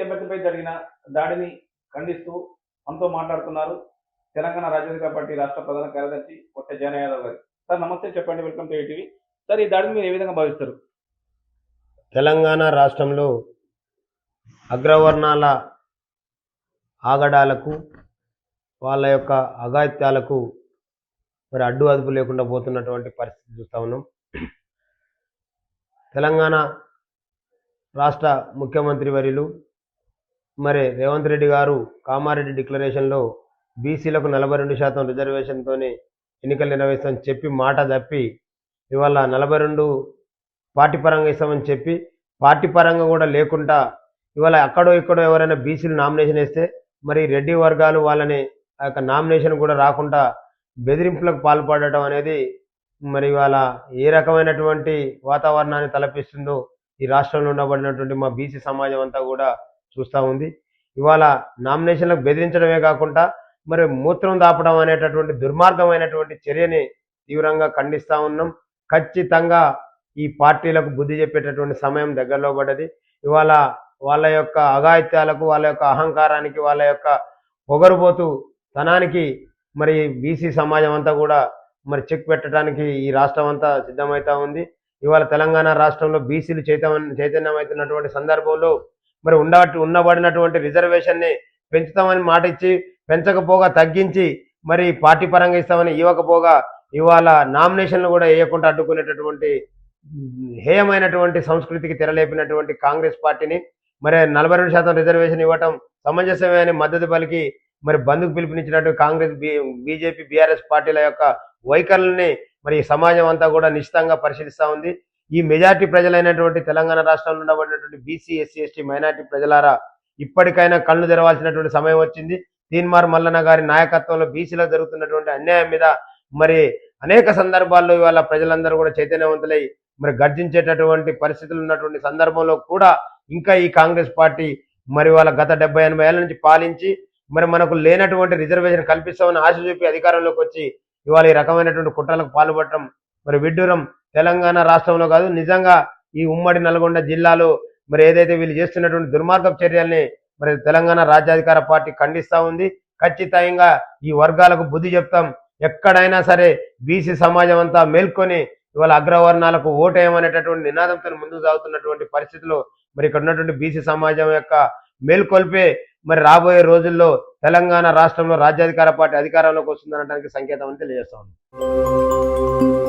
అభ్యర్థిపై జరిగిన దాడిని ఖండిస్తూ మనతో మాట్లాడుతున్నారు తెలంగాణ రాజ్యాధికార పార్టీ రాష్ట్ర ప్రధాన కార్యదర్శి కొట్ట జయన యాదవ్ గారు. సార్ నమస్తే, చెప్పండి. Welcome to ATV. సార్, ఈ దాడిని మీరు ఏ విధంగా భావిస్తారు? తెలంగాణ రాష్ట్రంలో అగ్రవర్ణాల ఆగడాలకు వాళ్ళ యొక్క అఘాయిత్యాలకు మరి అడ్డు అదుపు లేకుండా పోతున్నటువంటి పరిస్థితి చూస్తూ ఉన్నాం. తెలంగాణ రాష్ట్ర ముఖ్యమంత్రి వర్యులు మరి రేవంత్ రెడ్డి గారు కామారెడ్డి డిక్లరేషన్లో బీసీలకు 42% రిజర్వేషన్తోనే ఎన్నికలు నిర్వహిస్తామని చెప్పి మాట తప్పి ఇవాళ 42 పార్టీ పరంగా ఇస్తామని చెప్పి పార్టీ పరంగా కూడా లేకుండా ఇవాళ అక్కడో ఇక్కడో ఎవరైనా బీసీలు నామినేషన్ వేస్తే మరి రెడ్డి వర్గాలు వాళ్ళని ఆ యొక్క నామినేషన్ కూడా రాకుండా బెదిరింపులకు పాల్పడటం అనేది మరి ఇవాళ ఏ రకమైనటువంటి వాతావరణాన్ని తలపిస్తుందో ఈ రాష్ట్రంలో ఉండబడినటువంటి మా బీసీ సమాజం అంతా కూడా చూస్తూ ఉంది. ఇవాళ నామినేషన్లకు బెదిరించడమే కాకుండా మరి మూత్రం దాపడం అనేటటువంటి దుర్మార్గమైనటువంటి చర్యని తీవ్రంగా ఖండిస్తూ ఉన్నాం. ఖచ్చితంగా ఈ పార్టీలకు బుద్ధి చెప్పేటటువంటి సమయం దగ్గరలో పడ్డది. ఇవాళ వాళ్ళ యొక్క అఘాయిత్యాలకు, వాళ్ళ యొక్క అహంకారానికి, వాళ్ళ యొక్క పొగరుబోతు తనానికి మరి బీసీ సమాజం అంతా కూడా మరి చెక్ పెట్టడానికి ఈ రాష్ట్రం అంతా సిద్ధమవుతా ఉంది. ఇవాళ తెలంగాణ రాష్ట్రంలో బీసీలు చైతన్యమవుతున్నటువంటి సందర్భంలో మరి ఉండబడినటువంటి రిజర్వేషన్ని పెంచుతామని మాట ఇచ్చి పెంచకపోగా తగ్గించి మరి పార్టీ పరంగా ఇస్తామని ఇవ్వకపోగా ఇవాళ నామినేషన్లు కూడా వేయకుండా అడ్డుకునేటటువంటి హేయమైనటువంటి సంస్కృతికి తెరలేపినటువంటి కాంగ్రెస్ పార్టీని మరి 42% రిజర్వేషన్ ఇవ్వటం సమంజసమే అని మద్దతు పలికి మరి బంధుకు పిలుపునిచ్చినట్టు కాంగ్రెస్ బీజేపీ బీఆర్ఎస్ పార్టీల యొక్క వైఖరుల్ని మరి సమాజం అంతా కూడా నిశ్చితంగా పరిశీలిస్తూ ఉంది. ఈ మెజార్టీ ప్రజలైనటువంటి తెలంగాణ రాష్ట్రంలో ఉండబడినటువంటి బీసీ, ఎస్సీ, ఎస్టీ మైనార్టీ ప్రజలారా ఇప్పటికైనా కళ్ళు తెరవాల్సినటువంటి సమయం వచ్చింది. తీన్మార్ మల్లన్న గారి నాయకత్వంలో బీసీలకు జరుగుతున్నటువంటి అన్యాయం మీద మరి అనేక సందర్భాల్లో ఇవాళ ప్రజలందరూ కూడా చైతన్యవంతులై మరి గర్జించేటటువంటి పరిస్థితులు ఉన్నటువంటి సందర్భంలో కూడా ఇంకా ఈ కాంగ్రెస్ పార్టీ మరి వాళ్ళ గత 70-80 ఏళ్ల నుంచి పాలించి మరి మనకు లేనటువంటి రిజర్వేషన్ కల్పిస్తామని ఆశ చూపి అధికారంలోకి వచ్చి ఇవాళ ఈ రకమైనటువంటి కుట్రలకు పాల్పడటం మరి విడ్డూరం. తెలంగాణ రాష్ట్రంలో కాదు, నిజంగా ఈ ఉమ్మడి నల్గొండ జిల్లాలో మరి ఏదైతే వీళ్ళు చేస్తున్నటువంటి దుర్మార్గపు చర్యల్ని మరి తెలంగాణ రాజ్యాధికార పార్టీ ఖండిస్తూ ఉంది. ఖచ్చితంగా ఈ వర్గాలకు బుద్ధి చెప్తాం. ఎక్కడైనా సరే బీసీ సమాజం అంతా మేల్కొని ఇవాళ అగ్రవర్ణాలకు ఓటేయమనేటటువంటి నినాదంతో ముందుకు సాగుతున్నటువంటి పరిస్థితుల్లో మరి ఇక్కడ ఉన్నటువంటి బీసీ సమాజం యొక్క మేల్కొల్పే మరి రాబోయే రోజుల్లో తెలంగాణ రాష్ట్రంలో రాజ్యాధికార పార్టీ అధికారంలోకి వస్తుందనడానికి సంకేతం అని తెలియజేస్తా ఉంది.